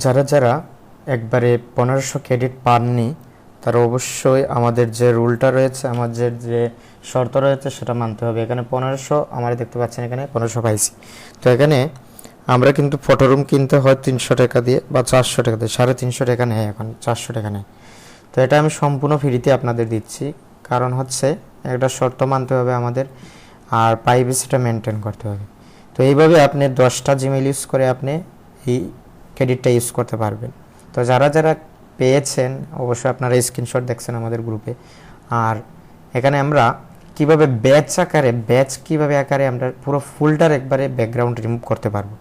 যারা যারা একবারে 1500 ক্রেডিট পাননি তারা অবশ্যই আমাদের যে রুলটা রয়েছে, আমাদের যে শর্ত রয়েছে সেটা মানতে হবে। এখানে 1500 আমরা দেখতে পাচ্ছেন, এখানে 1500 পাইছি। তো এখানে আমরা কিন্তু ফটোরুম কিনতে হয় 300 টাকা দিয়ে বা 400 টাকা দিয়ে, 350 টাকা নেয়, এখন 400 টাকা নেয়। তো এটা আমি সম্পূর্ণ ফ্রিতে আপনাদের দিচ্ছি, কারণ হচ্ছে একটা শর্ত মানতে হবে আমাদের, আর প্রাইভেসিটা মেনটেন করতে হবে। তো এইভাবে আপনি 10টা জিমেইল ইউজ করে আপনি এই ক্রেডিটটা ইউজ করতে পারবেন। তো যারা যারা পেয়েছেন অবশ্যই আপনারা স্ক্রিনশট দেখছেন আমাদের গ্রুপে। আর এখানে আমরা কিভাবে ব্যাচ আকারে আমরা পুরো ফুলটার একবারে ব্যাকগ্রাউন্ড রিমুভ করতে পারবো।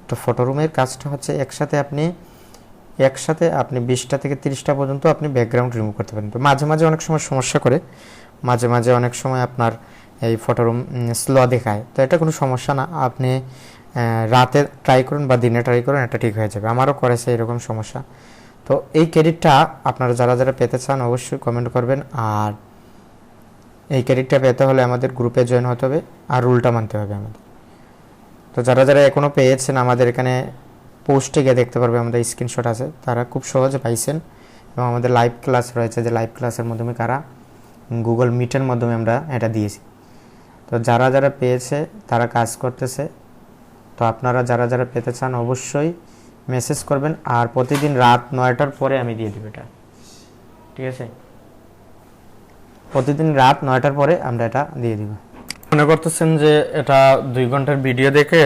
তো ফটোরুমের কাজটা হচ্ছে একসাথে আপনি 20টা থেকে 30টা পর্যন্ত আপনি ব্যাকগ্রাউন্ড রিমুভ করতে পারেন। তো মাঝে মাঝে অনেক সময় সমস্যা করে, মাঝে মাঝে অনেক সময় আপনার এই ফটোরুম স্লো দেখায়। তো এটা কোনো সমস্যা না, আপনি রাতে ট্রাই করুন বা দিনে ট্রাই করুন, এটা ঠিক হয়ে যাবে। আমারও করেছে এরকম সমস্যা। তো এই ক্রেডিটটা আপনারা যারা যারা পেতে চান অবশ্যই কমেন্ট করবেন। আর এই ক্রেডিটটা পেতে হলে আমাদের গ্রুপে জয়েন হতে হবে আর রুলটা মানতে হবে আমাদের। তো যারা যারা এখনও পেয়েছেন আমাদের এখানে পোস্টে গিয়ে দেখতে পারবে, আমাদের স্ক্রিনশট আছে, তারা খুব সহজে পাইছেন। এবং আমাদের লাইভ ক্লাস রয়েছে, যে লাইভ ক্লাসের মাধ্যমে কারা গুগল মিটের মাধ্যমে আমরা এটা দিয়েছি। তো যারা যারা পেয়েছে তারা কাজ করতেছে। তো আপনারা যারা যারা পেতে চান অবশ্যই মেসেজ করবেন। আর প্রতিদিন রাত 9টার পরে আমি দিয়ে দেব এটা, ঠিক আছে? প্রতিদিন রাত 9টার পরে আমরা এটা দিয়ে দিব। মনে করতেছেন যে এটা 2 ঘন্টার ভিডিও দেখে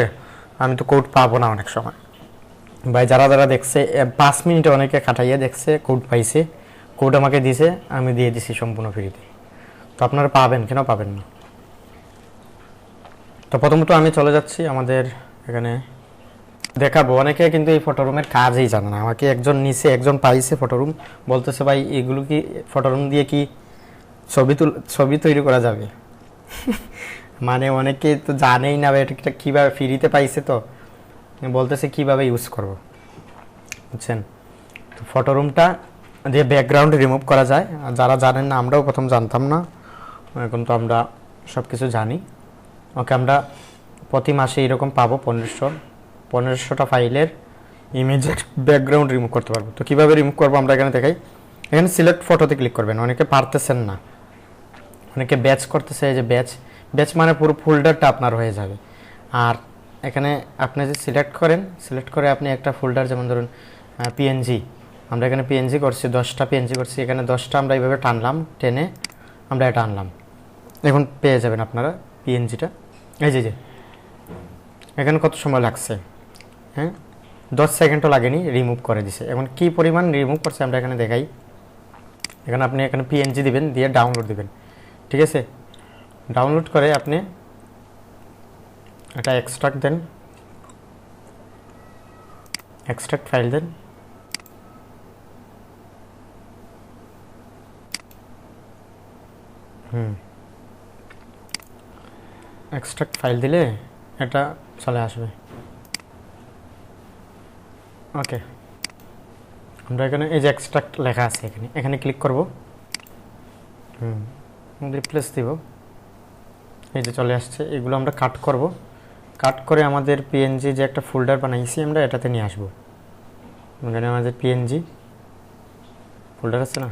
আমি তো কোড পাবো না অনেক সময়। ভাই যারা যারা দেখছে 5 মিনিটে অনেকে কাটাইয়া দেখছে, কোড পাইছে, কোড আমাকে দিছে, আমি দিয়ে দিছি সম্পূর্ণ ফ্রিতে। তো আপনারা পাবেন, কেন পাবেন না? তো প্রথমত আমি চলে যাচ্ছি আমাদের এখানে দেখাবো। অনেকে কিন্তু এই ফটোরুমের কাজই জানে না। আমাকে একজন নিচে একজন পাইছে ফটোরুম, বলতেছে ভাই এগুলো কি ফটোরুম দিয়ে কি ছবি তৈরি করা যাবে? মানে অনেকে তো জানেই না এটা কীভাবে ফ্রিতে পাইছে, তো বলতেছে কিভাবে ইউজ করব, বুঝছেন? তো ফটোরুমটা যে ব্যাকগ্রাউন্ড রিমুভ করা যায়, যারা জানেন না, আমরাও প্রথম জানতাম না, এখন তো আমরা সব কিছু জানি। ওকে, আমরা প্রতি মাসে এরকম পাবো 1500টা ফাইলের ইমেজের ব্যাকগ্রাউন্ড রিমুভ করতে পারবো। তো কীভাবে রিমুভ করবো আমরা এখানে দেখাই। এখানে সিলেক্ট ফটোতে ক্লিক করবেন। অনেকে পারতেছেন না, অনেকে ব্যাচ করতেছে। এই যে ব্যাচ মানে পুরো ফোল্ডারটা আপনার হয়ে যাবে। আর এখানে আপনি যে সিলেক্ট করে আপনি একটা ফোল্ডার, যেমন ধরুন পিএনজি, আমরা এখানে পিএনজি করছি, 10টা পিএনজি করছি। এখানে 10টা আমরা এইভাবে টেনে আমরা এটা আনলাম। এখন পেয়ে যাবেন আপনারা পিএনজিটা। এই যে এখানে কত সময় লাগছে, হ্যাঁ, 10 সেকেন্ডও লাগেনি, রিমুভ করে দিছে। এখন কি পরিমাণ রিমুভ করছে আমরা এখানে দেখাই। এখানে আপনি এখানে পিএনজি দিবেন, দিয়ে ডাউনলোড দিবেন, ঠিক আছে? ডাউনলোড করে আপনি এটা এক্সট্রাক্ট দেন, এক্সট্রাক্ট ফাইল দেন। এক্সট্রাক্ট ফাইল দিলে এটা চলে আসবে। ওকে, আমরা এখানে এই যে এক্সট্রাক্ট লেখা আছে, এখানে ক্লিক করব, রিপ্লেস দিব। এই যে চলে আসছে। এগুলো আমরা কাট করব, কাট করে আমাদের পিএনজি যে একটা ফোল্ডার বানাইছি আমরা এটাতে নিয়ে আসবো। এখানে আমাদের পিএনজি ফোল্ডার আছে না,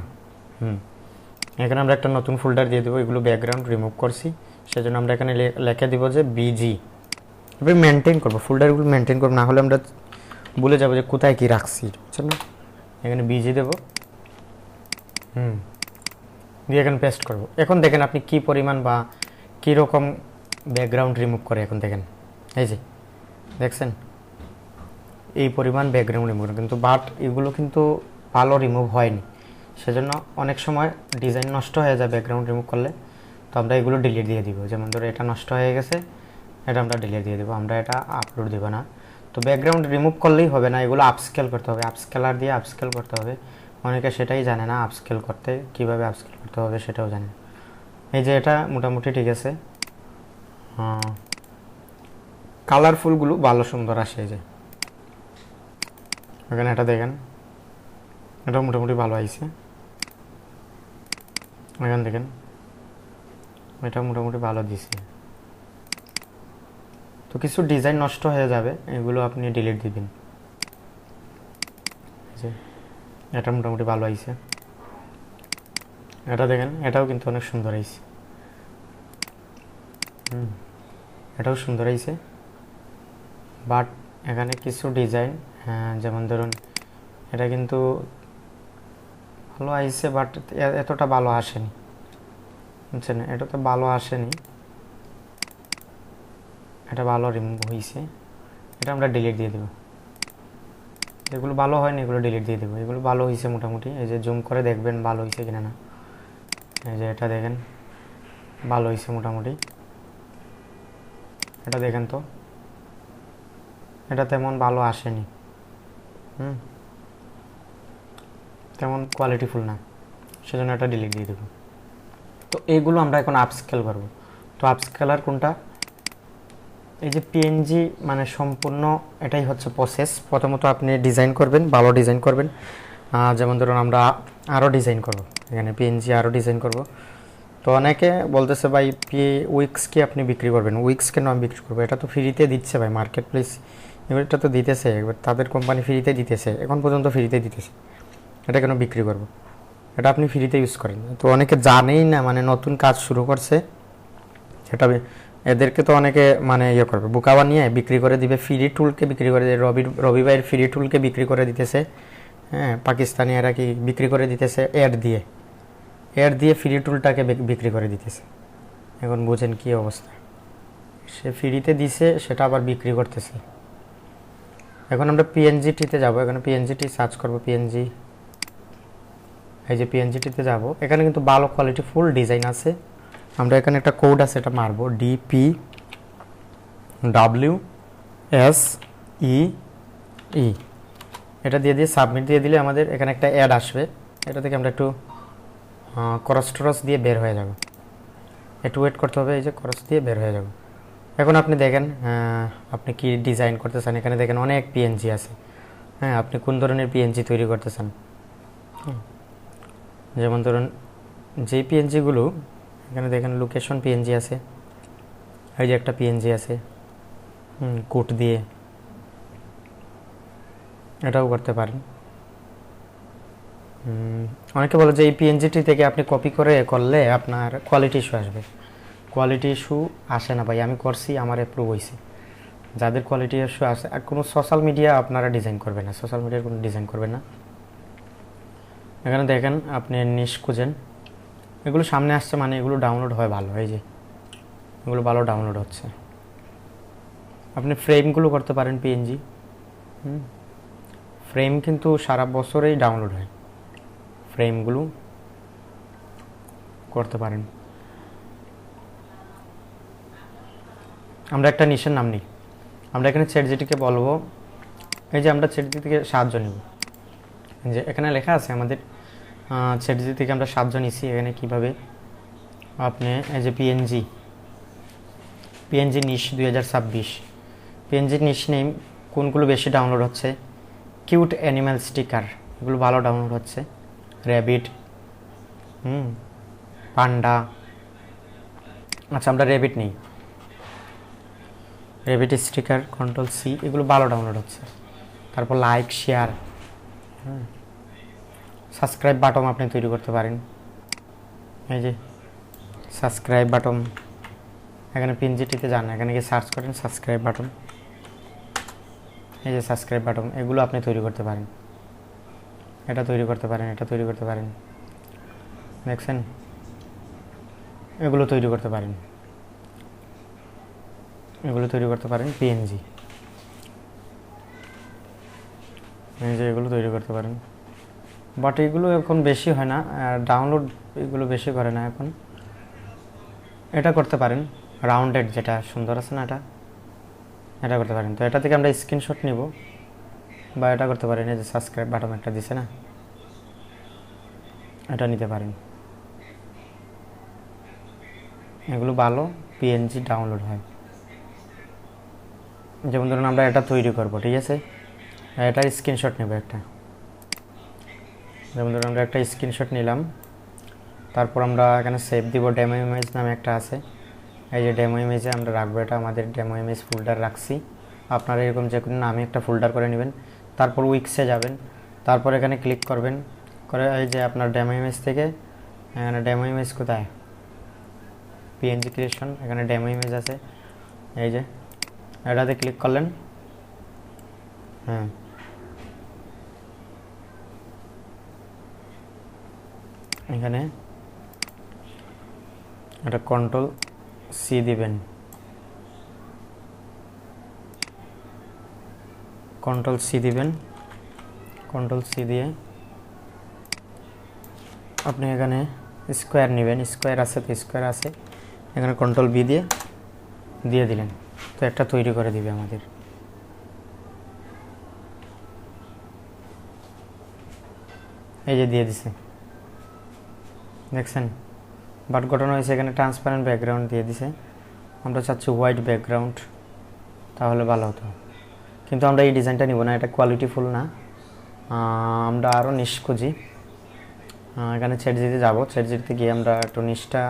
এখানে আমরা একটা নতুন ফোল্ডার দিয়ে দেবো। এগুলো ব্যাকগ্রাউন্ড রিমুভ করছি, সেজন্য আমরা এখানে লেখা দিব যে বিজি। এবার মেনটেন করবো, ফোল্ডারগুলো মেনটেন করবো, না হলে আমরা ভুলে যাবো যে কোথায় কি রাখছি, বুঝছেন না? এখানে বিজি দেবো, দিয়ে এখানে পেস্ট করব। এখন দেখেন আপনি কি পরিমাণ বা কীরকম ব্যাকগ্রাউন্ড রিমুভ করে। এখন দেখেন, এই যে দেখছেন এই পরিমাণ ব্যাকগ্রাউন্ড রিমুভ, কিন্তু বাট এগুলো কিন্তু ভালো রিমুভ হয়নি, সেজন্য অনেক সময় ডিজাইন নষ্ট হয়ে যায় ব্যাকগ্রাউন্ড রিমুভ করলে। তো আমরা এগুলো ডিলিট দিয়ে দিব। যেমন ধরো এটা নষ্ট হয়ে গেছে, এটা আমরা ডিলিট দিয়ে দেবো, আমরা এটা আপলোড দেবো না। তো ব্যাকগ্রাউন্ড রিমুভ করলেই হবে না, এগুলো আপস্কেল করতে হবে, আপস্কেলার দিয়ে আপস্কেল করতে হবে। অনেকে সেটাই জানে না, আপস্কেল করতে কীভাবে আপস্কেল করতে হবে সেটাও জানে। এই যে এটা মোটামুটি ঠিক আছে, কালারফুলগুলো ভালো সুন্দর আসে। এই যে এখানে এটা দেখেন, এটা মোটামুটি ভালো আইছে। এখানে দেখেন এটা মোটামুটি ভালো দিছে। তো কিছু ডিজাইন নষ্ট হয়ে যাবে, এগুলো আপনি ডিলিট দিবেন। যে এটা মোটামুটি ভালো আইছে, এটা দেখেন এটাও কিন্তু অনেক সুন্দর আইছে, এটাও সুন্দর আইছে। বাট এখানে কিছু ডিজাইন, যেমন ধরুন এটা কিন্তু ভালো আইছে বাট এতটা ভালো আসেনি, বুঝছেন, এটা তো ভালো আসেনি, এটা ভালো রিমুভ হয়েছে, এটা আমরা ডিলিট দিয়ে দেবো। যেগুলো ভালো হয়নি এগুলো ডিলিট দিয়ে দেবো, এগুলো ভালো হয়েছে মোটামুটি। এই যে জুম করে দেখবেন ভালো হয়েছে কিনা না, এই যে এটা দেখেন ভালো হয়েছে মোটামুটি, এটা দেখেন তো এটা তেমন ভালো আসেনি, তেমন কোয়ালিটিফুল না, সেজন্য এটা ডিলিট দিয়ে দেবো। তো এইগুলো আমরা এখন আপস্কেল করব। তো আপস্কেলার কোনটা, এই যে পিএনজি মানে সম্পূর্ণ এটাই হচ্ছে প্রসেস। প্রথমত আপনি ডিজাইন করবেন, ভালো ডিজাইন করবেন, যেমন ধরুন আমরা আরও ডিজাইন করব, এখানে পিএনজি আরও ডিজাইন করব। তো অনেকে বলতেছে ভাই উইক্সকে আপনি বিক্রি করবেন, উইক্স কেন আমি বিক্রি করবো, এটা তো ফ্রিতে দিচ্ছে ভাই, মার্কেট প্লেস এবার এটা তো দিতেছে, এবার তাদের কোম্পানি ফ্রিতে দিতেছে, এখন পর্যন্ত ফ্রিতে দিতেছে, এটা কেন বিক্রি করব, এটা আপনি ফ্রিতে ইউজ করেন। তো অনেকে জানেই না, মানে নতুন কাজ শুরু করছে, সেটা এদেরকে তো অনেকে মানে ইয়ে করবে, বোকা বানিয়ে বিক্রি করে দিবে, ফ্রি টুলকে বিক্রি করে দিবে, রবি ভাইয়ের ফ্রি টুলকে বিক্রি করে দিতেছে, পাকিস্তানি এরা কি বিক্রি করে দিতেছে অ্যাড দিয়ে ফ্রি টুলটাকে বিক্রি করে দিতেছে। এখন বুঝেন কি অবস্থা, সে ফ্রিতে দিছে সেটা আবার বিক্রি করতেছে। এখন আমরা পিএনজিটিতে যাব, এখানে পিএনজিটি সার্চ করব, পিএনজি, এই যে পিএনজিটিতে যাব, এখানে কিন্তু ভালো কোয়ালিটি ফুল ডিজাইন আছে। আমরা এখানে একটা কোড আছে, এটা মারবো DPWSEE, এটা দিয়ে সাবমিট দিয়ে দিলে আমাদের এখানে একটা অ্যাড আসবে, এটা থেকে আমরা একটু ক্রস দিয়ে বের হয়ে যাব, একটু ওয়েট করতে হবে, এই যে ক্রস দিয়ে বের হয়ে যাব। এখন আপনি দেখেন আপনি কি ডিজাইন করতে চান, এখানে দেখেন অনেক পিএনজি আছে, আপনি কোন ধরনের পিএনজি তৈরি করতে চান, যেমন ধরুন যে পিএনজিগুলো এখানে দেখেন লোকেশন পিএনজি আছে, এই যে একটা পিএনজি আছে কোড দিয়ে, এটাও করতে পারেন। অনেকে বলে যে এই পিএনজিটি থেকে আপনি কপি করে করলে আপনার কোয়ালিটি ইস্যু আসবে, কোয়ালিটি ইস্যু আসে না ভাই, আমি করছি আমার অ্যাপ্রুভ হয়েছে। যাদের কোয়ালিটি ইস্যু আসে, আর কোনো সোশ্যাল মিডিয়া আপনারা ডিজাইন করবেন না, সোশ্যাল মিডিয়ার কোনো ডিজাইন করবেন না। এখানে দেখেন আপনি নিশ খুঁজেন, এগুলো সামনে আসছে মানে এগুলো ডাউনলোড হয় ভালো, এই যে এগুলো ভালো ডাউনলোড হচ্ছে। আপনি ফ্রেমগুলো করতে পারেন পিএনজি, ফ্রেম কিন্তু সারা বছরেই ডাউনলোড হয়, ফ্রেমগুলো করতে পারেন। আমরা একটা নিশের নাম নিই, আমরা এখানে চ্যাটজিপিটিকে বলবো, এই যে আমরা চ্যাটজিপিটি থেকে সাহায্য নিব, যে এখানে লেখা আছে আমাদের চ্যাটজিপিটি থেকে আমরা সাহায্য নিচ্ছি। এখানে কিভাবে আপনি এই যে পিএনজি নিশ 2026, পিএনজি নিশ নেম কোনগুলো বেশি ডাউনলোড হচ্ছে, কিউট অ্যানিম্যাল স্টিকার, এগুলো ভালো ডাউনলোড হচ্ছে, র্যাবিট, পান্ডা, আচ্ছা আমরা র্যাবিট নেই, র্যাবিট স্টিকার Ctrl+C, এগুলো ভালো ডাউনলোড হচ্ছে। তারপর লাইক শেয়ার, সাবস্ক্রাইব বাটন আপনি তৈরি করতে পারেন, এই যে সাবস্ক্রাইব বাটন, এখানে পিএনজিটিতে যান, এখানে গিয়ে সার্চ করেন সাবস্ক্রাইব বাটন, এই যে সাবস্ক্রাইব বাটন, এগুলো আপনি তৈরি করতে পারেন, এটা তৈরি করতে পারেন, এটা তৈরি করতে পারেন, দেখছেন, এগুলো তৈরি করতে পারেন, এগুলো তৈরি করতে পারেন পিএনজি, এই যে এগুলো তৈরি করতে পারেন। বাট এগুলো এখন বেশি হয় না, ডাউনলোড এগুলো বেশি করে না এখন। এটা করতে পারেন রাউন্ডেড, যেটা সুন্দর আছে না, এটা করতে পারেন। তো এটা থেকে আমরা স্ক্রিনশট নিব, বা এটা করতে পারেন, এই যে সাবস্ক্রাইব বাটন একটা দিছে না, এটা নিতে পারেন, এগুলো ভালো পিএনজি ডাউনলোড হয়। যেমন ধরুন আমরা এটা তৈরি করব, ঠিক আছে, এটার স্ক্রিনশট নেব একটা, যেমন ধরুন আমরা একটা স্ক্রিনশট নিলাম, তারপর আমরা এখানে সেভ দিব, ডেমো ইমেজ নামে একটা আছে, এই যে ডেমো ইমেজে আমরা রাখবো, এটা আমাদের ডেমো ইমেজ ফোল্ডার রাখছি। আপনারা এরকম যে কোনো নামে একটা ফোল্ডার করে নেবেন। তারপর উইক্সে যাবেন, তারপর এখানে ক্লিক করবেন, করে এই যে আপনার ডেমো ইমেজ থেকে এখানে ডেমো ইমেজ কোথায়, পিএনজি ক্রিয়েশন, এখানে ডেমো ইমেজ আছে, এই যে এটাতে ক্লিক করলেন। হ্যাঁ, এখানে এটা কন্ট্রোল সি দিবেন, কন্ট্রোল সি দিবেন। কন্ট্রোল সি দিয়ে আপনি এখানে স্কোয়ার নেবেন, স্কোয়ার আছে তো স্কোয়ার আছে, এখানে কন্ট্রোল বি দিয়ে দিলেন, তো একটা তৈরি করে দিবে আমাদের। এই যে দিয়ে দিছে, দেখছেন বাট ঘটনা হয়েছে এখানে ট্রান্সপারেন্ট ব্যাকগ্রাউন্ড দিয়ে দিছে। আমরা চাচ্ছি হোয়াইট ব্যাকগ্রাউন্ড, তাহলে ভালো হতো, কিন্তু আমরা এই ডিজাইনটা নিব না, এটা কোয়ালিটিফুল না। আমরা আরও নিশ খুঁজি, এখানে চ্যাটজিপিটিতে যাব, চ্যাটজিপিটিতে গিয়ে আমরা একটু নিশটা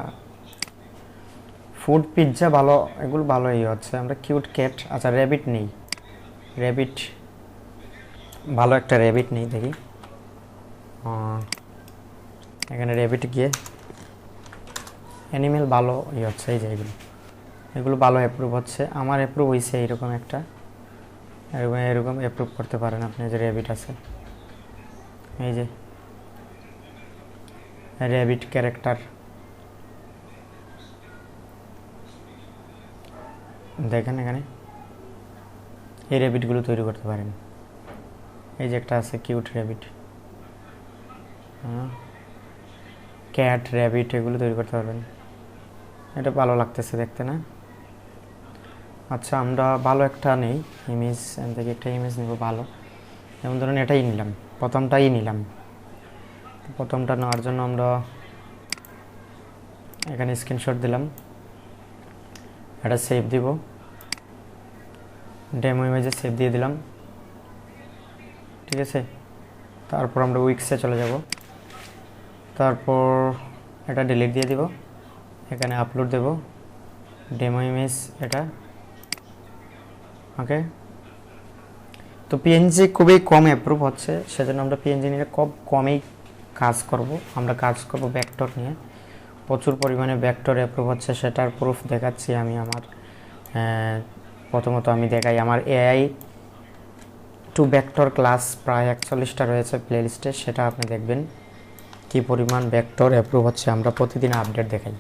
ফুড পিৎজা ভালো, এগুলো ভালো হচ্ছে। আমরা কিউট ক্যাট, আচ্ছা র্যাবিট নেই, র্যাবিট ভালো একটা র্যাবিট নেই, দেখি এখানে র্যাবিট গিয়ে অ্যানিমেল ভালো হচ্ছে, এই যে এগুলো ভালো অ্যাপ্রুভ হচ্ছে, আমার অ্যাপ্রুভ হয়েছে এইরকম একটা, এরকম অ্যাপ্রুভ করতে পারেন আপনি। যে র্যাবিট আছে, এই যে র্যাবিট ক্যারেক্টার, দেখেন এখানে এই র্যাবিটগুলো তৈরি করতে পারেন। এই যে একটা আছে কিউট র্যাবিট, ক্যাট, র্যাবিট এগুলো তৈরি করতে পারবেন। এটা ভালো লাগতেছে দেখতে না? আচ্ছা আমরা ভালো একটা নেই ইমেজ, এখান থেকে একটা ইমেজ নেব ভালো, যেমন ধরুন এটাই নিলাম, প্রথমটাই নিলাম। প্রথমটা নেওয়ার জন্য আমরা এখানে স্ক্রিনশট দিলাম, এটা সেভ দিব, ডেমো ইমেজে সেভ দিয়ে দিলাম, ঠিক আছে। তারপর আমরা উইক্সে চলে যাব, তারপর এটা ডিলিট দিয়ে দিব, এখানে আপলোড দেব ডেমো ইমেজ এটা, ওকে। তো পিএনজি খুবই কম অ্যাপ্রুভ হচ্ছে, সেজন্য আমরা পিএনজি নিয়ে খুব কমই কাজ করব। আমরা কাজ করব ভেক্টর নিয়ে, প্রচুর পরিমাণে ভেক্টর অ্যাপ্রুভ হচ্ছে, সেটার প্রুফ দেখাচ্ছি আমি। আমার প্রথমত আমি দেখাই আমার এআই টু ভেক্টর ক্লাস প্রায় 41টা রয়েছে প্লেলিস্টে, সেটা আপনি দেখবেন কি পরিমাণ ভেক্টর অ্যাপ্রুভ হচ্ছে। আমরা প্রতিদিন আপডেট দেখাই।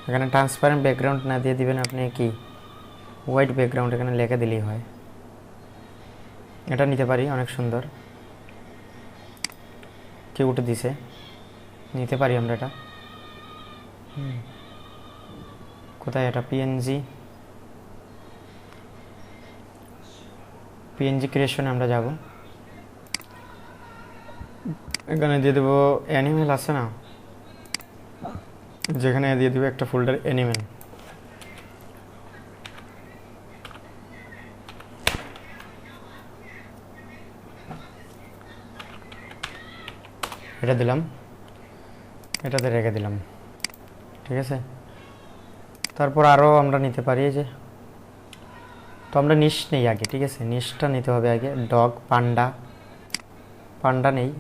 এখানে ট্রান্সপারেন্ট ব্যাকগ্রাউন্ড না দিয়ে দিবেন আপনি কি হোয়াইট ব্যাকগ্রাউন্ড, এখানে লিখে দিলেই হয়। এটা নিতে পারি, অনেক সুন্দর, কেউ উঠে দিছে, নিতে পারি আমরা এটা। কোথায় এটা, পিএনজি ক্রিয়েশনে আমরা যাব, এখানে দিয়ে দেবো অ্যানিমেল আছে না, যেখানে দিয়ে দেবো একটা ফোল্ডার অ্যানিমেল, এটা দিলাম, এটাতে রেখে দিলাম, ঠিক আছে। তারপর আরও আমরা নিতে পারি, যে তো আমরা নিশ নেই আগে, ঠিক আছে, নিশটা নিতে হবে আগে। ডগ, পান্ডা নেই,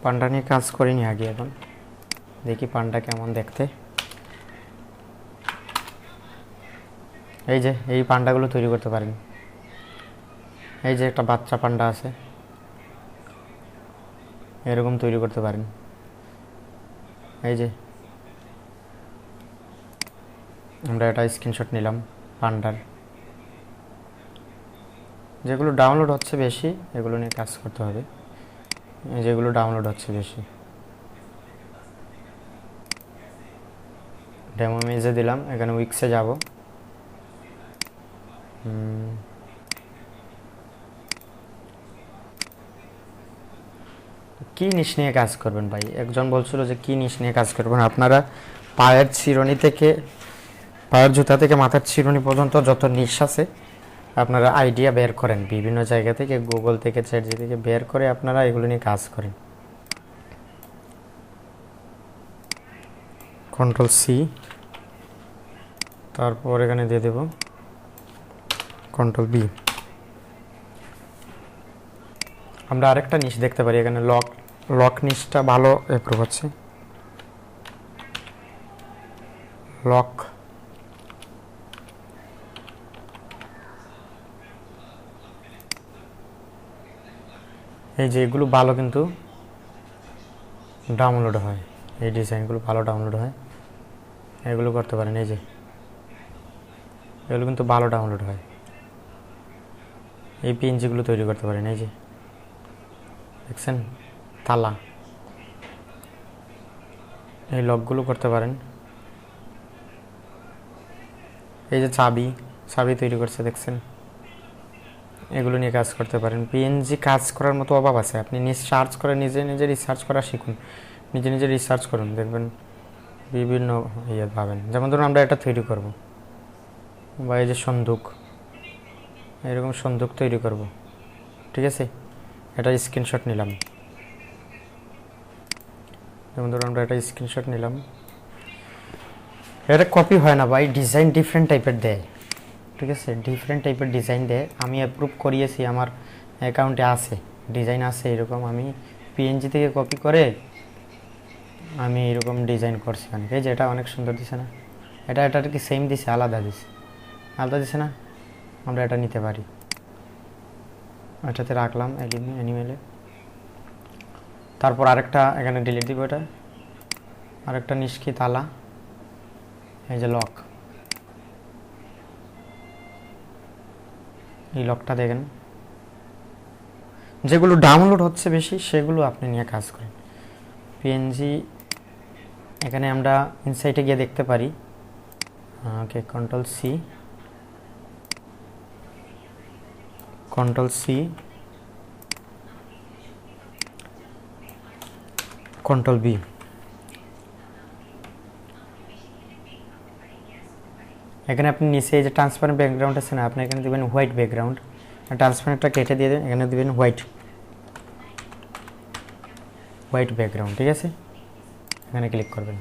পান্ডা নিয়ে কাজ করিনি আগে, এখন দেখি পান্ডা কেমন দেখতে। এই যে এই পান্ডাগুলো তৈরি করতে পারেন, এই যে একটা বাচ্চা পান্ডা আছে, এরকম তৈরি করতে পারেন। এই যে আমরা এটা স্ক্রিনশট নিলাম পান্ডার, যেগুলো ডাউনলোড হচ্ছে বেশি এগুলো নিয়ে কাজ করতে হবে, যেগুলো ডাউনলোড হচ্ছে বেশি। ডেমো ইমেজে দিলাম, এখানে উইক্সে যাব, কি নিশ নিয়ে কাজ করবেন ভাই? একজন বলছিল যে কি নিশ নিয়ে কাজ করবেন। আপনারা পায়ের চিরুনি থেকে, পায়ের জুতা থেকে মাথার চিরুনি পর্যন্ত যত নিশ আছে আপনারা আইডিয়া বের করেন, বিভিন্ন জায়গা থেকে, গুগল থেকে, চ্যাটজিপিটি থেকে বের করে আপনারা এগুলো নিয়ে কাজ করেন। কন্ট্রোল সি, তারপর এখানে দিয়ে দেব কন্ট্রোল বি, আমরা আরেকটা নিশ দেখতে পারি এখানে, লক নিশটা ভালো অ্যাপ্রুভ হচ্ছে। লক এই যে এগুলো ভালো কিন্তু ডাউনলোড হয়, এই ডিজাইনগুলো ভালো ডাউনলোড হয়, এগুলো করতে পারেন। এই যে এগুলো কিন্তু ভালো ডাউনলোড হয়, এই পিএনজিগুলো তৈরি করতে পারেন। এই যে দেখছেন তালা, এই লকগুলো করতে পারেন। এই যে চাবি তৈরি করছে দেখছেন, এগুলো নিয়ে কাজ করতে পারেন। পিএনজি কাজ করার মতো অভাব আছে, আপনি সার্চ করে নিজে রিসার্চ করা শিখুন, নিজে রিসার্চ করুন, দেখবেন বিভিন্ন ইয়ে পাবেন। যেমন ধরুন আমরা এটা তৈরি করব, বা এই যে সন্দুক, এরকম সন্দুক তৈরি করব, ঠিক আছে, এটা স্ক্রিনশট নিলাম। যেমন ধরুন আমরা এটা স্ক্রিনশট নিলাম, এটা কপি হয় না ভাই, ডিজাইন ডিফারেন্ট টাইপের দেয়, ঠিক আছে, ডিফারেন্ট টাইপের ডিজাইন দেয়। আমি অ্যাপ্রুভ করিয়েছি, আমার অ্যাকাউন্টে আছে ডিজাইন আছে এরকম, আমি পিএনজি থেকে কপি করে আমি এরকম ডিজাইন করছি অনেক। এই যে এটা অনেক সুন্দর দিছে না, এটা কি সেম দিছে, আলাদা দিছে না, আমরা এটা নিতে পারি, এটাতে রাখলাম অ্যানিমেলে। তারপর আরেকটা এখানে ডিলিট দিব, এটা আরেকটা নিষ্কি তালা, এই যে লক, এই লকটা দেখেন, যেগুলো ডাউনলোড হচ্ছে বেশি সেগুলো আপনি নিয়ে কাজ করেন। পিএনজি এখানে আমরা ইনসাইটে গিয়ে দেখতে পারি, ওকে, কন্ট্রোল সি, কন্ট্রোল বি, এখানে আপনি নিচে এই যে ট্রান্সপারেন্ট ব্যাকগ্রাউন্ড আছে না, আপনি এখানে দেবেন হোয়াইট ব্যাকগ্রাউন্ড, ট্রান্সপারেন্টটা কেটে দিয়ে দেবেন, এখানে দেবেন হোয়াইট ব্যাকগ্রাউন্ড, ঠিক আছে, এখানে ক্লিক করবেন।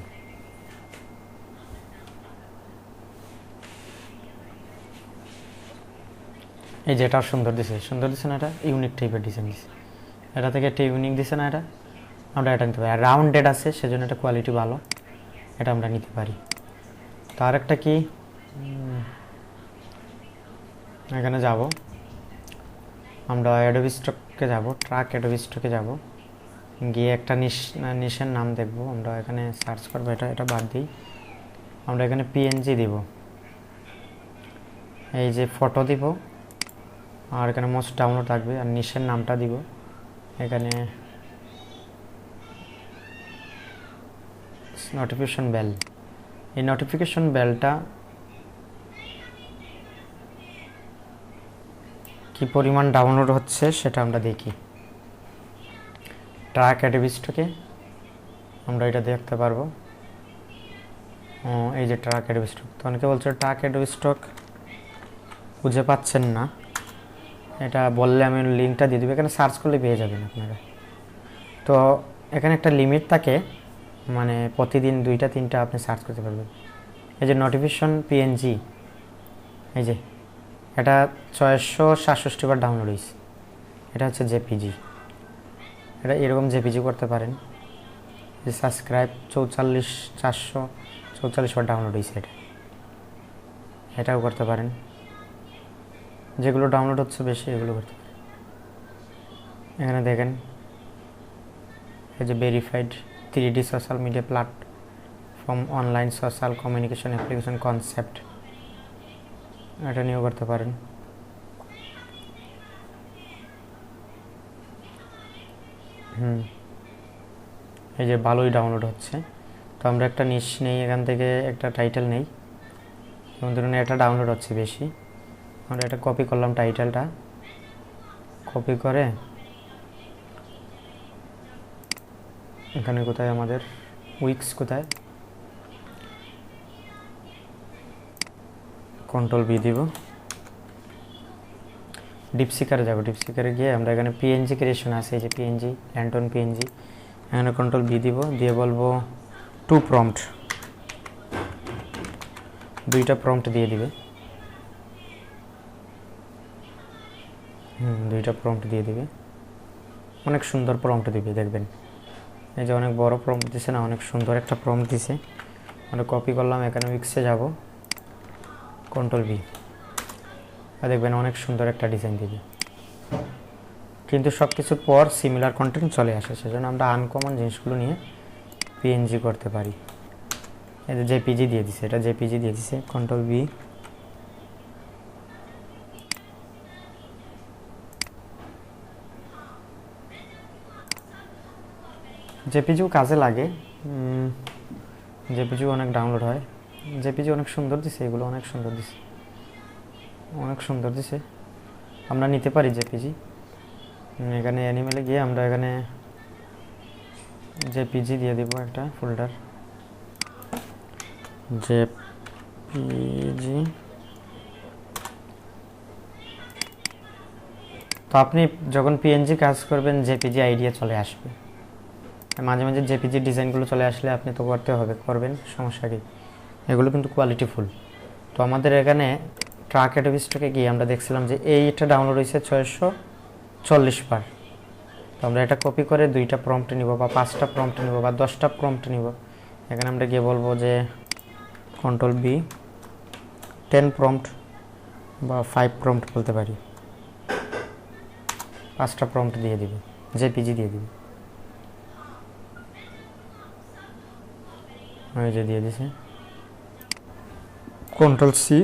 এই যে এটা সুন্দর দিছে না, এটা ইউনিক টাইপের ডিজাইন দিছে, এটা থেকে একটা ইউনিক দিছে না, এটা আমরা এটা নিতে পারি। আর রাউন্ডেড আছে সেজন্য এটা কোয়ালিটি ভালো, এটা আমরা নিতে পারি। তো আরেকটা কি, এখানে যাব, আমরা অ্যাডোবি স্টকে যাব, ট্রাক অ্যাডোবি স্টকে যাব, গিয়ে একটা নিশের নাম দেখব, আমরা এখানে সার্চ করবো, এটা বাদ দিই, আমরা এখানে পিএনজি দিব, এই যে ফটো দিব, আর এখানে মোস্ট ডাউনলোড থাকবে, আর নিশের নামটা দিব এখানে নোটিফিকেশন বেল। এই নোটিফিকেশন বেলটা কি পরিমাণ ডাউনলোড হচ্ছে সেটা আমরা দেখি। ট্রাক অ্যাডোবি স্টকে আমরা এটা দেখতে পারবো, এই যে ট্রাক অ্যাডোবি স্টক। তো অনেকে বলছে ট্রাক অ্যাডোবি স্টক খুঁজে পাচ্ছেন না, এটা বললে আমি লিঙ্কটা দিয়ে দেবো, এখানে সার্চ করলে পেয়ে যাবেন আপনারা। তো এখানে একটা লিমিট থাকে, মানে প্রতিদিন 2-3টা আপনি সার্চ করতে পারবেন। এই যে নোটিফিকেশন পিএনজি, এই যে এটা 667 বার ডাউনলোড হয়েছে, এটা হচ্ছে জেপিজি, এটা এরকম জেপিজি করতে পারেন। যে সাবস্ক্রাইব 444 বার ডাউনলোড হয়েছে, এটাও করতে পারেন। যেগুলো ডাউনলোড হচ্ছে বেশি এগুলো করতে পারেন। এখানে দেখেন এই যে verified 3D social media platform online social communication application concept, এটা নিয়েও করতে পারেন। এই যে ভালোই ডাউনলোড হচ্ছে। তো আমরা একটা নিশ নেই, এখান থেকে একটা টাইটেল নেই, যেমন ধরুন এটা ডাউনলোড হচ্ছে বেশি, আমরা এটা কপি করলাম, টাইটেলটা কপি করে এখানে কোথায় আমাদের উইক্স কোথায়, কন্ট্রোল বি দিব, ডিপসিকারে যাব, ডিপসিকারে গিয়ে আমরা এখানে পিএনজি ক্রিয়েশন আছে, এই যে পিএনজি ল্যান্টন পিএনজি, এখানে কন্ট্রোল বি দিব, দিয়ে বলবো 2 প্রম্পট, 2টা প্রম্পট দিয়ে দিবে, 2টা প্রম্পট দিয়ে দিবে। অনেক সুন্দর প্রম্পট দিবে, দেখবেন এই যে অনেক বড় প্রম্পট দিছে না, অনেক সুন্দর একটা প্রম্পট দিছে। আমরা কপি করলাম, এখানে উইক্সে যাব, কন্ট্রোল ভি, দেখবেন অনেক সুন্দর একটা ডিজাইন দিবে। কিন্তু সব কিছুর পর সিমিলার কন্টেন্ট চলে আসে, সেজন্য আমরা আনকমন জিনিসগুলো নিয়ে পিএনজি করতে পারি। এই যে জেপিজি দিয়ে দিছে, এটা জেপিজি দিয়ে দিছে, কন্ট্রোল ভি, জেপিজিও কাজে লাগে, জেপিজি অনেক ডাউনলোড হয়, জেপিজি অনেক সুন্দর দিছে, এগুলো অনেক সুন্দর দিছে, অনেক সুন্দর দিছে। আমরা নিতে পারি জেপিজি। এখানে অ্যানিমেলে গিয়ে আমরা এখানে জেপিজি দিয়ে দেব একটা ফোল্ডার, জেপিজি। তো আপনি যখন পিএনজি কাজ করবেন জেপিজি আইডিয়া চলে আসবে, মাঝে মাঝে জেপিজি ডিজাইনগুলো চলে আসলে আপনি তো করবেন, সমস্যা কি, এগুলো কিন্তু কোয়ালিটিফুল। তো আমাদের এখানে ট্রাক অ্যাডোবি স্টকে গিয়ে আমরা দেখছিলাম যে এইটা ডাউনলোড হয়েছে 640 বার। তো আমরা এটা কপি করে 2টা প্রম্পট নিব বা 5টা প্রম্পট নিব বা 10টা প্রম্পট নিব। এখানে আমরা গিয়ে বলবো যে কন্ট্রোল বি, 10 প্রম্পট বা 5 প্রম্পট বলতে পারি, 5টা প্রম্পট দিয়ে দিবে, জেপিজি দিয়ে দিবে। ওই যে দিয়ে দিছে, control C,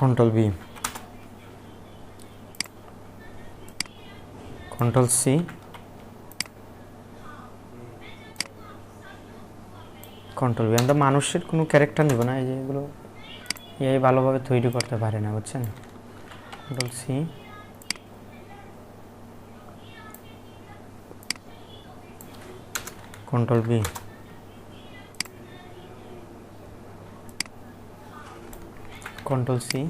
control V, control C, control V. আমরা মানুষের কোনো ক্যারেক্টার নিব না, এই যে এগুলো এই ভালোভাবে তৈরি করতে পারে না, বুঝছেন। Control C, control V, control C,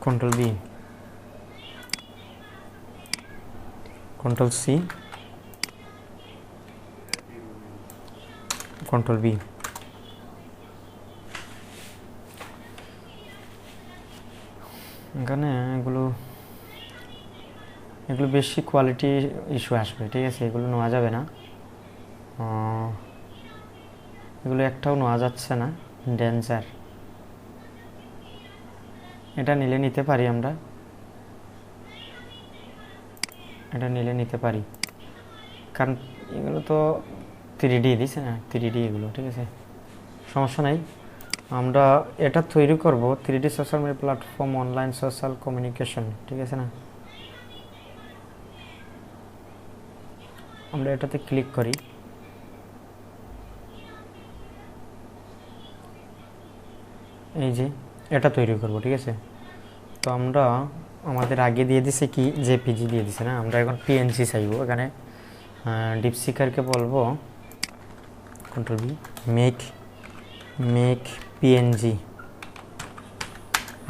control V, control C, control V. এখানে এগুলো বেশি কোয়ালিটি ইস্যু আসবে, ঠিক আছে, এগুলো নেওয়া যাবে না, এগুলো একটাও নেওয়া যাচ্ছে না, ডেঞ্জার। এটা নিতে পারি আমরা, এটা নিতে পারি, কারণ এগুলো তো 3D দিছে না, 3D এগুলো, ঠিক আছে, সমস্যা নাই। আমরা এটা তৈরি করব 3D social media platform, online social communication, ঠিক আছে না। আমরা এটাতে ক্লিক করি, এই যে এটা তৈরি করব, ঠিক আছে। তো আমরা আমাদের আগে দিয়ে দিছে কি, জেপিজি দিয়ে দিছে না, আমরা এখন পিএনজি চাইবো। এখানে ডিপসিকারকে বলবো control V, make PNG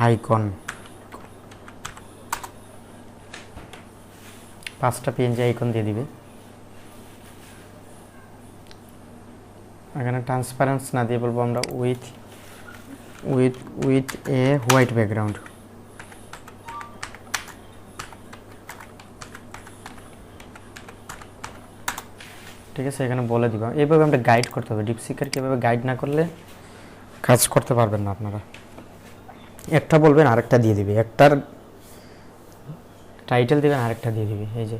icon, 5টা পিএনজি আইকন দিয়ে দিবে। এখানে ট্রান্সপারেন্স না দিয়ে বলবো আমরা উইথ এ হোয়াইট ব্যাকগ্রাউন্ড, ঠিক আছে। এখানে বলে দিবা, এইভাবে আমরা গাইড করতে হবে। ডিপসিকারকে এভাবে গাইড না করলে কাজ করতে পারবেন না আপনারা। একটা বলবেন আরেকটা দিয়ে দিবে, একটার টাইটেল দিবেন আরেকটা দিয়ে দিবে, এই যে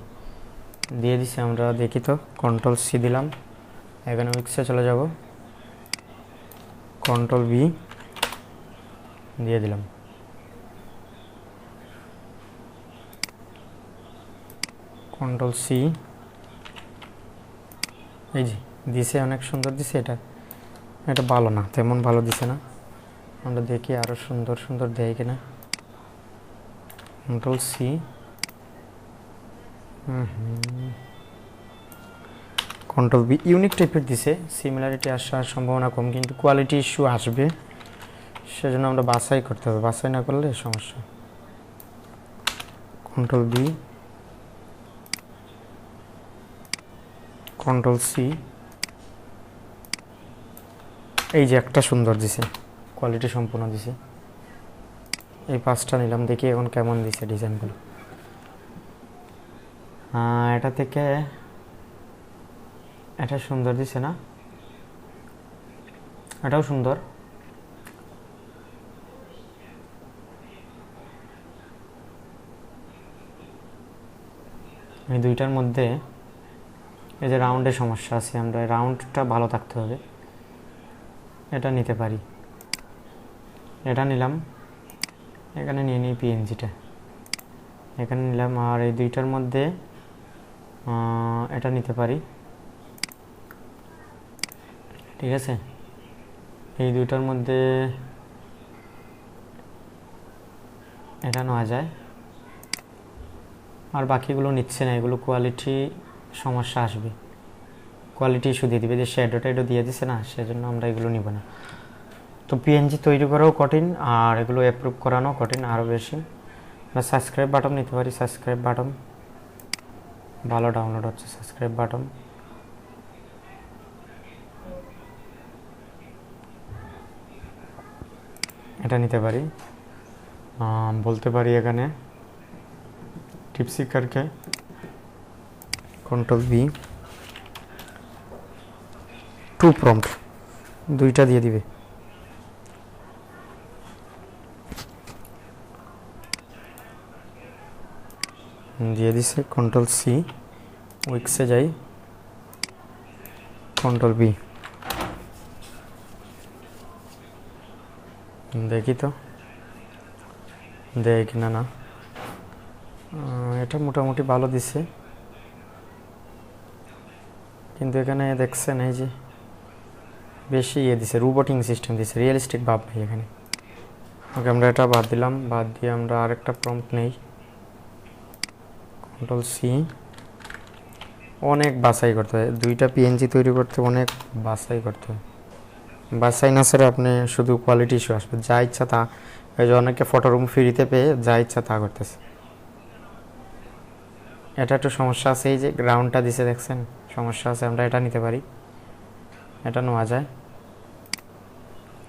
দিয়ে দিছে। আমরা দেখি তো, কন্ট্রোল সি দিলাম, এখানে উইক্সে চলে যাব, কন্ট্রোল বি দিয়ে দিলাম, কন্ট্রোল সি, এই যে দিছে, অনেক সুন্দর দিছে। এটা ভালো না, তেমন ভালো দিছে না, আমরা দেখি আরও সুন্দর সুন্দর দেয় কিনা। Control C, control V, unique টাইপের দিছে, সিমিলারিটি আসার সম্ভাবনা কম, কিন্তু কোয়ালিটি ইস্যু আসবে, সেজন্য আমরা বাছাই করতে হবে, বাছাই না করলে সমস্যা। কন্ট্রোল বি, কন্ট্রোল সি, এই যে একটা সুন্দর দিছে, কোয়ালিটি সম্পূর্ণ দিছে। এই 5টা নিলাম, দেখি এখন কেমন দিছে ডিজাইনগুলো। এটা থেকে এটা সুন্দর দিছে না, এটাও সুন্দর। এই দুইটার মধ্যে এই যে রাউন্ডের সমস্যা আছে, আমরা রাউন্ডটা ভালো থাকতে হবে, এটা নিতে পারি। এটা নিলাম, এখানে নিয়ে নিই পিএনজিটা, এখানে নিলাম। আর এই দুইটার মধ্যে এটা নিতে পারি, ঠিক আছে। এই দুইটার মধ্যে এটা নেওয়া যায়, আর বাকিগুলো নিচ্ছে না, এগুলো কোয়ালিটি সমস্যা আসবে, কোয়ালিটি ইস্যু দিয়ে দিবে, যে শ্যাডো ট্যাডো দিয়ে দিচ্ছে না, সেজন্য আমরা এগুলো নিব না। তো পিএনজি তৈরি করাও কঠিন, আর এগুলো অ্যাপ্রুভ করানো কঠিন আরও বেশি। আমরা সাবস্ক্রাইব বাটন নিতে পারি, সাবস্ক্রাইব বাটন ভালো ডাউনলোড হচ্ছে, সাবস্ক্রাইব বাটন। এটা নিতে পারি, বলতে পারি এখানে টিপসি करके कंट्रोल V 2 প্রম্পট দুইটা দিয়ে দিবে। দিয়ে দিছে, कंट्रोल C উইক্সে যাই, कंट्रोल V দেখি তো দেয় কিনা না। এটা মোটামুটি ভালো দিছে, কিন্তু এখানে দেখছেন এই যে বেশি দিছে, রোবোটিং সিস্টেম দিছে, রিয়েলিস্টিক ভাব নেই এখানে। ওকে, আমরা এটা বাদ দিলাম, বাদ দিয়ে আমরা আরেকটা প্রম্পট নেই, कंट्रोल C। অনেক বাছাই করতে হয়, দুইটা পিএনজি তৈরি করতে অনেক বাছাই করতে হয়, বাছাই না স্যার আপনি শুধু কোয়ালিটি ইস্যু আসবে, যা ইচ্ছা তা। এই যে অনেকে ফটো রুম ফ্রিতে পেয়ে যা ইচ্ছা তা করতেছে। এটা একটু সমস্যা আছে, এই যে গ্রাউন্ডটা দিছে দেখছেন, সমস্যা আছে। আমরা এটা নিতে পারি, এটা নেওয়া যায়,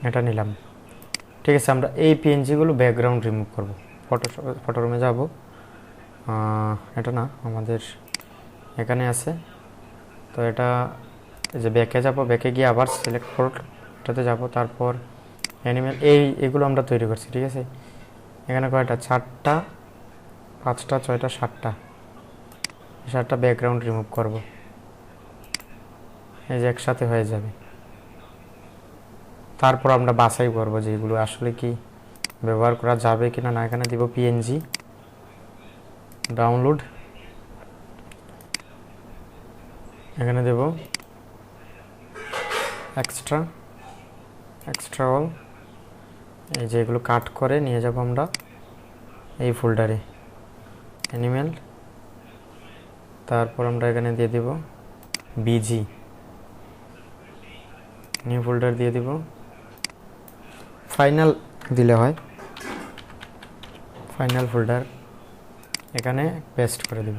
এটা নিলাম, ঠিক আছে। আমরা এই পিএনজিগুলো ব্যাকগ্রাউন্ড রিমুভ করব, ফটো রুমে যাব। এটা না, আমাদের এখানে আছে, তো এটা এই যে ব্যাকে যাব, ব্যাকে গিয়ে আবার সিলেক্ট ফোল্ড এটাতে যাব, তারপর অ্যানিমেল, এইগুলো আমরা তৈরি করছি, ঠিক আছে। এখানে কয়টা, 4টা 5টা 6টা 7টা ব্যাকগ্রাউন্ড রিমুভ করব, এই যে একসাথে হয়ে যাবে। তারপর আমরা বাছাই করব যে এগুলো আসলে কি ব্যবহার করা যাবে কিনা না। এখানে দিব পিএনজি ডাউনলোড, এখানে দেব এক্সট্রা অল, এই যে এগুলো কাট করে নিয়ে যাব আমরা এই ফোল্ডারে অ্যানিমেল। তারপর আমরা এখানে দিয়ে দিব বিজি, নিউ ফোল্ডার দিয়ে দিব, ফাইনাল দিলে হয়, ফাইনাল ফোল্ডার এখানে পেস্ট করে দেব।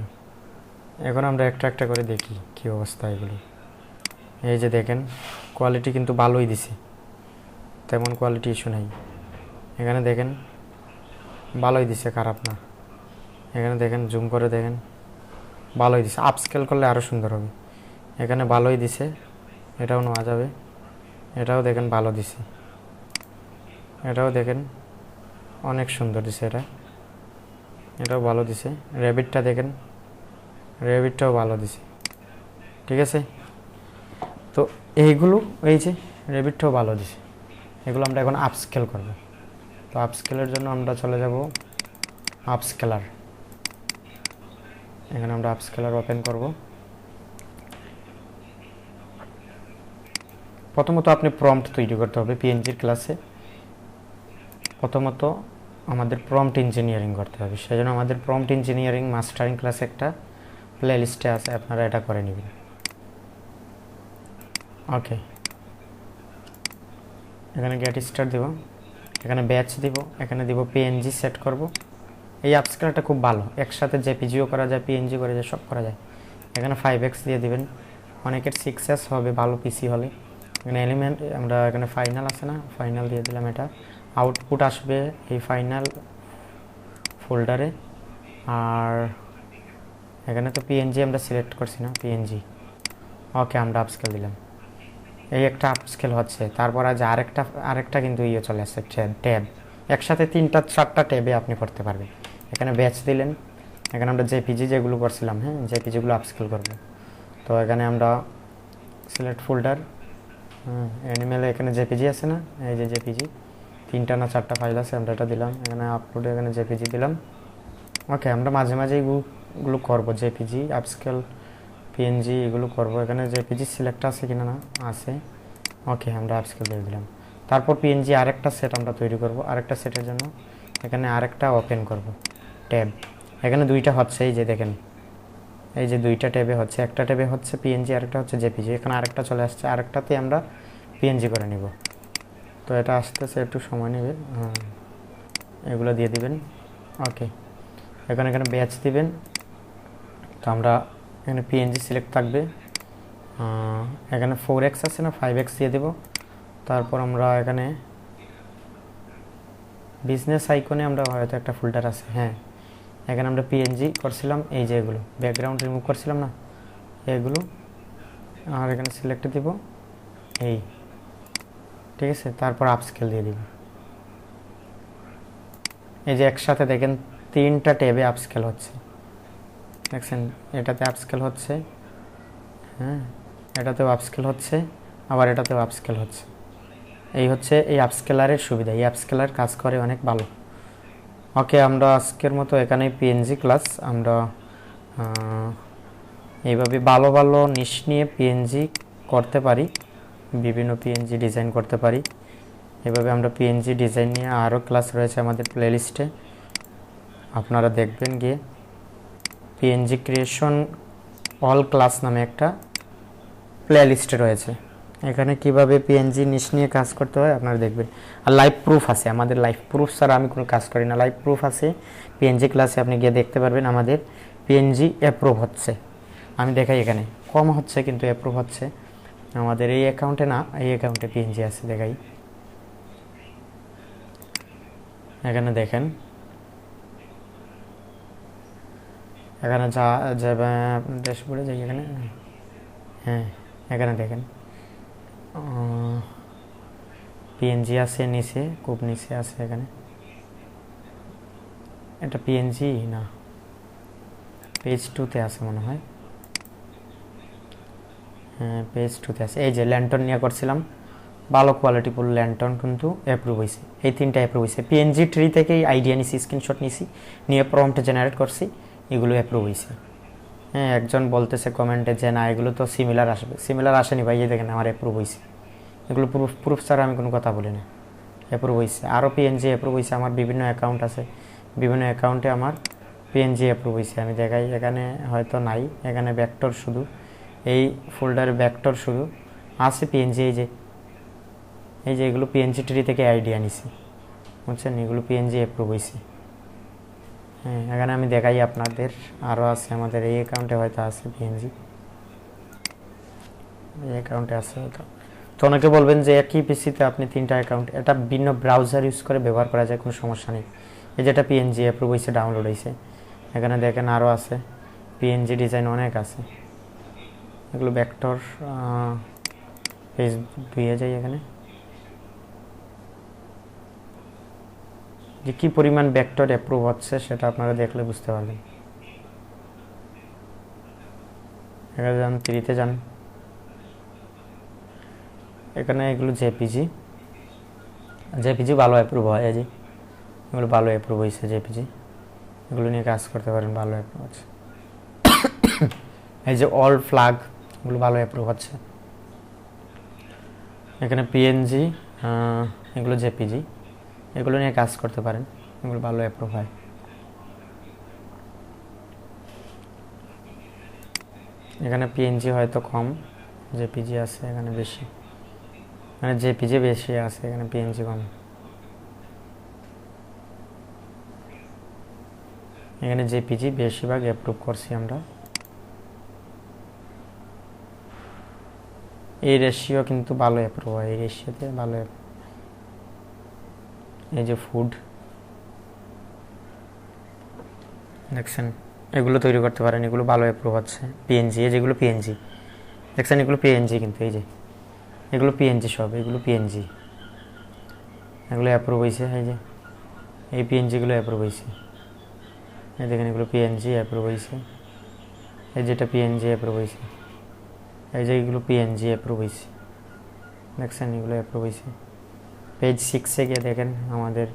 এখন আমরা একটা একটা করে দেখি কি অবস্থা এগুলো। এই যে দেখেন কোয়ালিটি কিন্তু ভালোই দিছে, তেমন কোয়ালিটি ইস্যু নেই। এখানে দেখেন ভালোই দিছে, খারাপ না। এখানে দেখেন জুম করে দেখেন ভালোই দিছে, আপস্কেল করলে আরও সুন্দর হবে। এখানে ভালোই দিছে, এটাও নেওয়া যাবে, এটাও দেখেন ভালো দিছে, এটাও দেখেন অনেক সুন্দর দিছে, এটাও ভালো দিছে। র্যাবিটটা দেখেন, র্যাবিটটাও ভালো দিছে, ঠিক আছে। তো এইগুলো এই যে র্যাবিটটাও ভালো দিছে, এগুলো আমরা এখন আপস্কেল করব। তো আপস্কেলের জন্য আমরা চলে যাব আপস্কেলার, এখানে আমরা আপস্কেলার ওপেন করব। প্রথমত আপনি প্রম্পট তৈরি করতে হবে পিএনজির ক্লাসে, প্রথমত আমাদের প্রম্পট ইঞ্জিনিয়ারিং করতে হবে। সেজন্য আমাদের প্রম্পট ইঞ্জিনিয়ারিং মাস্টারিং ক্লাস একটা প্লে লিস্টে আছে, আপনারা এটা করে নেবেন। ওকে, এখানে গেট স্টার্ট দেব, এখানে ব্যাচ দিব, এখানে দিব পিএনজি সেট করব। এই আপস্কেলারটা খুব ভালো, একসাথে জেপিজিও করা যায়, পিএনজি করা যায়, সব করা যায়। এখানে 5x দিয়ে দিবেন, অনেকের 6s হবে ভালো পিসি হলে, এখানে এলিমেন্ট আমরা এখানে ফাইনাল আছে না, ফাইনাল দিয়ে দিলাম। এটা আউটপুট আসবে এই ফাইনাল ফোল্ডারে। আর এখানে তো পিএনজি আমরা সিলেক্ট করছি না, পিএনজি। ওকে, আমরা আপস্কেল দিলাম। এই একটা আপস্কেল হচ্ছে। তারপর আজ আরেকটা কিন্তু ইয়ে চলে আসছে, ট্যাব। একসাথে 3-4টা ট্যাবে আপনি করতে পারবেন। এখানে ব্যাচ দিলেন, এখানে আমরা জেপিজি যেগুলো করছিলাম, হ্যাঁ জেপিজিগুলো আপস্কেল করবো। তো এখানে আমরা সিলেক্ট ফোল্ডার, অ্যানিমেলে এখানে জেপিজি আছে না, এই যে জেপিজি 3টা না 4টা ফাইল আছে, আমরা এটা দিলাম। এখানে আপলোডে এখানে জেপিজি দিলাম। ওকে, আমরা মাঝে মাঝে এগুলো করবো, জেপিজি আপস্কেল পিএনজি এগুলো করবো। এখানে জেপিজি সিলেক্ট আছে কিনা, না আছে। ওকে, আমরা আপস্কেল দিয়ে দিলাম। তারপর পিএনজি আরেকটা সেট আমরা তৈরি করব। আরেকটা সেটের জন্য এখানে আরেকটা ওপেন করব ট্যাব। এখানে 2টা হচ্ছে, এই যে দেখেন, এই যে 2টা ট্যাবে হচ্ছে। একটা ট্যাবে হচ্ছে পিএনজি, আরেকটা হচ্ছে জেপিজি। এখানে আরেকটা চলে আসছে, আরেকটাতে আমরা পিএনজি করে নিব। তো এটা আসতেছে, একটু সময় নেবে। এগুলো দিয়ে দিবেন। ওকে, এখানে ব্যাচ দিবেন। তো আমরা এখানে পিএনজি সিলেক্ট থাকবে। এখানে 4x আছে না, 5x দিয়ে দেব। তারপর আমরা এখানে বিজনেস আইকনে আমরা হয়তো একটা ফোল্ডার আছে, হ্যাঁ এখানে আমরা পিএনজি করছিলাম, এই যে এগুলো ব্যাকগ্রাউন্ড রিমুভ করছিলাম না, এগুলো। আর এখানে সিলেক্ট দিব এই, ঠিক আছে। তারপর আপস্কেল দিয়ে দিব। এই যে একসাথে দেখেন 3টা ট্যাবে আপস্কেল হচ্ছে, দেখছেন। এটাতে আপস্কেল হচ্ছে, হ্যাঁ এটাতেও আপস্কেল হচ্ছে, আবার এটাতেও আপস্কেল হচ্ছে। এই হচ্ছে এই আপস্কেলারের সুবিধা। এই আপস্কেলার কাজ করে অনেক ভালো। ওকে, আমরা আজকের মতো এখানে পিএনজি ক্লাস আমরা এইভাবে ভালো ভালো নিশ নিয়ে পিএনজি করতে পারি, বিভিন্ন পিএনজি ডিজাইন করতে পারি। এভাবে আমরা পিএনজি ডিজাইন নিয়ে আরও ক্লাস রয়েছে আমাদের প্লেলিস্টে, আপনারা দেখবেন গিয়ে। পিএনজি ক্রিয়েশন অল ক্লাস নামে একটা প্লেলিস্টে রয়েছে। এখানে কিভাবে পিএনজি নিশ নিয়ে কাজ করতে হয় আপনারা দেখবেন। আর লাইভ প্রুফ আছে, আমাদের লাইভ প্রুফ ছাড়া আমি কোনো কাজ করি না। লাইভ প্রুফ আছে পিএনজি ক্লাসে, আপনি গিয়ে দেখতে পারবেন আমাদের পিএনজি অ্যাপ্রুভ হচ্ছে। আমি দেখাই, এখানে কম হচ্ছে কিন্তু অ্যাপ্রুভ হচ্ছে। আমাদের এই অ্যাকাউন্টে না, এই অ্যাকাউন্টে পিএনজি আছে, দেখাই। এখানে দেখেন, এখানে যাবে ড্যাশবোর্ডে যাই, এখানে হ্যাঁ এখানে দেখেন পিএনজি আছে নিচে, খুব নিচে আছে। এখানে এটা পিএনজি না, পেজ 2তে আছে মনে হয়। হ্যাঁ পেজ 2তে আছে। এই যে ল্যান্টন নিয়ে করছিলাম, ভালো কোয়ালিটিফুল ল্যান্টন কিন্তু অ্যাপ্রুভ হয়েছে। এই 3টা অ্যাপ্রুভ হয়েছে। পিএনজি ট্রি থেকেই আইডিয়া নিছি, স্ক্রিনশট নিছি, নিয়ে প্রম্পট জেনারেট করছি, এগুলো অ্যাপ্রুভ হয়েছে। হ্যাঁ, একজন বলতেছে কমেন্টে যে না এগুলো তো সিমিলার আসবে। সিমিলার আসেনি ভাই, এই দেখেন আমার অ্যাপ্রুভ হয়েছে। এগুলো প্রুফ ছাড়া আমি কোনো কথা বলি না, অ্যাপ্রুভ হয়েছে। আরও পিএনজি অ্যাপ্রুভ হয়েছে। আমার বিভিন্ন অ্যাকাউন্ট আছে, বিভিন্ন অ্যাকাউন্টে আমার পিএনজি অ্যাপ্রুভ হয়েছে। আমি দেখাই, এখানে হয়তো নাই, এখানে ভেক্টর শুধু, এই ফোল্ডারে ভেক্টর শুধু আছে পিএনজি। এই যে এগুলো পিএনজি ট্রি থেকে আইডিয়া নিছি, বুঝছেন, এগুলো পিএনজি অ্যাপ্রুভ হয়েছে। হ্যাঁ, এখানে আমি দেখাই আপনাদের, আরও আছে আমাদের এই অ্যাকাউন্টে হয়তো আছে পিএনজি, এই অ্যাকাউন্টে আছে হয়তো। তো অনেকে বলবেন যে একই পিসিতে আপনি 3টা অ্যাকাউন্ট, এটা ভিন্ন ব্রাউজার ইউজ করে ব্যবহার করা যায়, কোনো সমস্যা নেই। এই যেটা পিএনজি অ্যাপ্রুভ হয়েছে, ডাউনলোড হয়েছে, এখানে দেখেন আরও আছে পিএনজি ডিজাইন, অনেক আছে। এগুলো ভেক্টর, পেজ 2-এ যাই, এখানে যে কী পরিমাণ ভেক্টর অ্যাপ্রুভ হচ্ছে সেটা আপনারা দেখলে বুঝতে পারবেন। এখানে যান, 3-তে যান, এখানে এগুলো জেপিজি ভালো অ্যাপ্রুভ হয়। এই যে এগুলো ভালো অ্যাপ্রুভ হয়েছে জেপিজি, এগুলো নিয়ে কাজ করতে পারেন, ভালো অ্যাপ্রুভ হচ্ছে। এই যে অল ফ্ল্যাগ, এগুলো ভালো অ্যাপ্রুভ হচ্ছে। এখানে পিএনজি, এগুলো জেপিজি, এগুলো নিয়ে কাজ করতে পারেন, এগুলো ভালো অ্যাপ্রুভ হয়। এখানে পিএনজি হয়তো কম, জেপিজি আছে এখানে বেশি, মানে জেপিজি বেশি আছে, এখানে পিএনজি কম। এখানে জেপিজি বেশিরভাগ অ্যাপ্রুভ করছি আমরা। এই রেশিও কিন্তু ভালো অ্যাপ্রুভ হয়, এই রেশিওতে ভালো। এই যে ফুড দেখছেন, এগুলো তৈরি করতে পারেন, এগুলো ভালো অ্যাপ্রুভ হচ্ছে। পিএনজি, এই যেগুলো পিএনজি দেখছেন, এগুলো পিএনজি কিন্তু, এই যে এগুলো পিএনজি সব, এগুলো পিএনজি, এগুলো অ্যাপ্রুভ হয়েছে। এই যে এই পিএনজিগুলো অ্যাপ্রুভ হয়েছে, এই দেখেন এগুলো পিএনজি অ্যাপ্রুভ হয়েছে। এই যেটা পিএনজি অ্যাপ্রুভ হয়েছে, এই যে এগুলো পিএনজি অ্যাপ্রুভ হয়েছে, দেখছেন এগুলো অ্যাপ্রুভ হয়েছে। পেজ 6-এ গিয়ে দেখেন আমাদের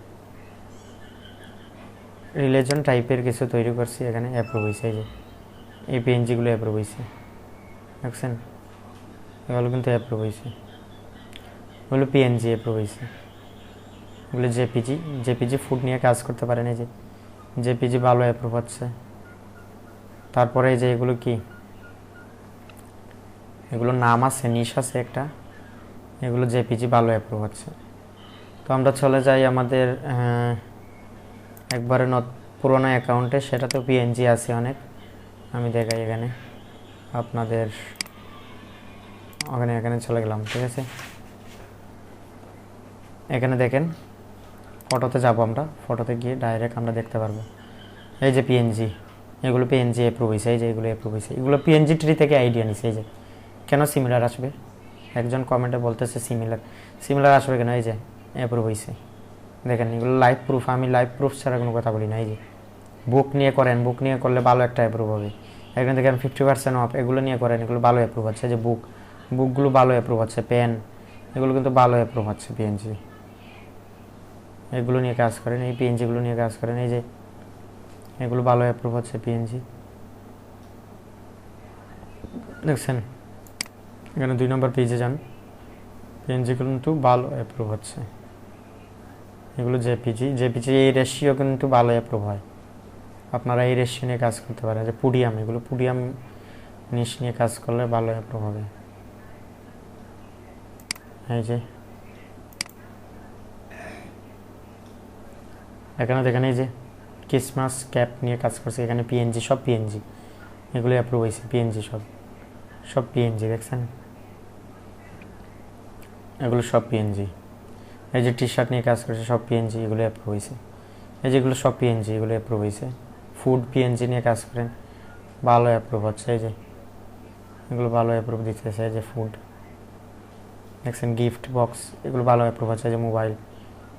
রিলেশন টাইপের কিছু তৈরি করছি, এখানে অ্যাপ্রুভ হয়েছে। এই যে এই পিএনজিগুলো অ্যাপ্রুভ হয়েছে, দেখছেন এগুলো কিন্তু অ্যাপ্রুভ হয়েছে, এগুলো পিএনজি অ্যাপ্রুভ হয়েছে। এগুলো জেপিজি ফুড নিয়ে কাজ করতে পারেন, এই যে জেপিজি ভালো অ্যাপ্রুভ হচ্ছে। তারপরে এই যে এগুলো কি, এগুলো নাম আছে, নিশ আছে একটা, এগুলো জেপিজি ভালো অ্যাপ্রুভ হচ্ছে। তো আমরা চলে যাই আমাদের একবারে পুরোনো অ্যাকাউন্টে, সেটাতেও পিএনজি আছে অনেক, আমি দেখাই এখানে আপনাদের। এখানে চলে গেলাম, ঠিক আছে। এখানে দেখেন ফটোতে যাব আমরা, ফটোতে গিয়ে ডাইরেক্ট আমরা দেখতে পারবো এই যে পিএনজি, এগুলো পিএনজি অ্যাপ্রুভ হয়েছে। এই যে এগুলো অ্যাপ্রুভ হয়েছে, এগুলো পিএনজি ট্রি থেকে আইডিয়া নিছে। এই যে কেন সিমিলার আসবে, একজন কমেন্টে বলতেছে সিমিলার আসবে কেন, এই যে অ্যাপ্রুভ হয়েছে। দেখেন এগুলো লাইভ প্রুফ, আমি লাইভ প্রুফ ছাড়া কোনো কথা বলি না। এই যে বুক নিয়ে করেন, বুক নিয়ে করলে ভালো একটা অ্যাপ্রুভ হবে। এখানে দেখেন 50% অফ, এগুলো নিয়ে করেন, এগুলো ভালো অ্যাপ্রুভ হচ্ছে। যে বুকগুলো ভালো অ্যাপ্রুভ হচ্ছে। পেন, এগুলো কিন্তু ভালো অ্যাপ্রুভ হচ্ছে পিএনজি। এগুলো নিয়ে কাজ করেন, এই পিএনজিগুলো নিয়ে কাজ করেন, এই যে এগুলো ভালো অ্যাপ্রুভ হচ্ছে পিএনজি, দেখছেন। এখানে 2 নম্বর পেজে যান, পিএনজি কিন্তু ভালো অ্যাপ্রুভ হচ্ছে। এগুলো জেপিজি এই রেশিও কিন্তু ভালো অ্যাপ্রুভ হয়। আপনারা এই রেশিও নিয়ে কাজ করতে পারেন। যে পুডিয়াম, এগুলো পুডিয়াম নিশ নিয়ে কাজ করলে ভালো অ্যাপ্রুভ হবে। এই যে এখানে দেখেন, এই যে ক্রিসমাস ক্যাপ নিয়ে কাজ করছে, এখানে পিএনজি, সব পিএনজি, এগুলো অ্যাপ্রুভ হয়েছে। পিএনজি সব পিএনজি, দেখছেন এগুলো সব পিএনজি। এই যে টি শার্ট নিয়ে কাজ করছে, সব পিএনজি, এগুলো অ্যাপ্রুভ হয়েছে। এই যেগুলো সব পিএনজি, এগুলো অ্যাপ্রুভ হয়েছে। ফুড পিএনজি নিয়ে কাজ করেন, ভালো অ্যাপ্রুভ হচ্ছে। এই যে এগুলো ভালো অ্যাপ্রুভ দিতেছে। এই যে ফুড দেখছেন, গিফট বক্স, এগুলো ভালো অ্যাপ্রুভ হচ্ছে। এই যে মোবাইল,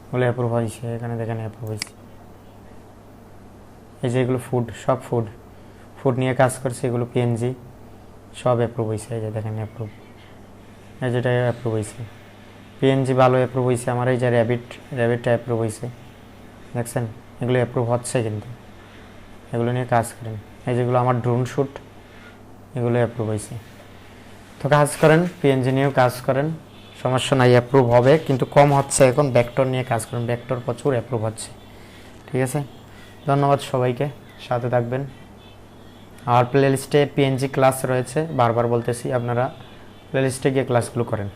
এগুলো অ্যাপ্রুভ হয়েছে, এখানে দেখেন অ্যাপ্রুভ হয়েছে। এই যে এগুলো সব ফুড নিয়ে কাজ করছে, এগুলো পিএনজি, সব অ্যাপ্রুভ হয়েছে। এই যে দেখেন অ্যাপ্রুভ, এই যেটা অ্যাপ্রুভ হয়েছে পিএনজি, ভালো অ্যাপ্রুভ হয়েছে। আমার এই যে র্যাবিটটা অ্যাপ্রুভ হয়েছে, দেখছেন এগুলো অ্যাপ্রুভ হচ্ছে কিন্তু, এগুলো নিয়ে কাজ করেন। এই যেগুলো আমার ড্রোন শ্যুট, এগুলো অ্যাপ্রুভ হয়েছে। তো কাজ করেন, পিএনজি নিয়েও কাজ করেন, সমস্যা নাই, অ্যাপ্রুভ হবে, কিন্তু কম হচ্ছে এখন। ভেক্টর নিয়ে কাজ করেন, ভেক্টর প্রচুর অ্যাপ্রুভ হচ্ছে, ঠিক আছে। ধন্যবাদ সবাইকে, সাথে থাকবেন। আর প্লেলিস্টে পিএনজি ক্লাস রয়েছে, বারবার বলতেছি, আপনারা প্লেলিস্টে গিয়ে ক্লাসগুলো করেন।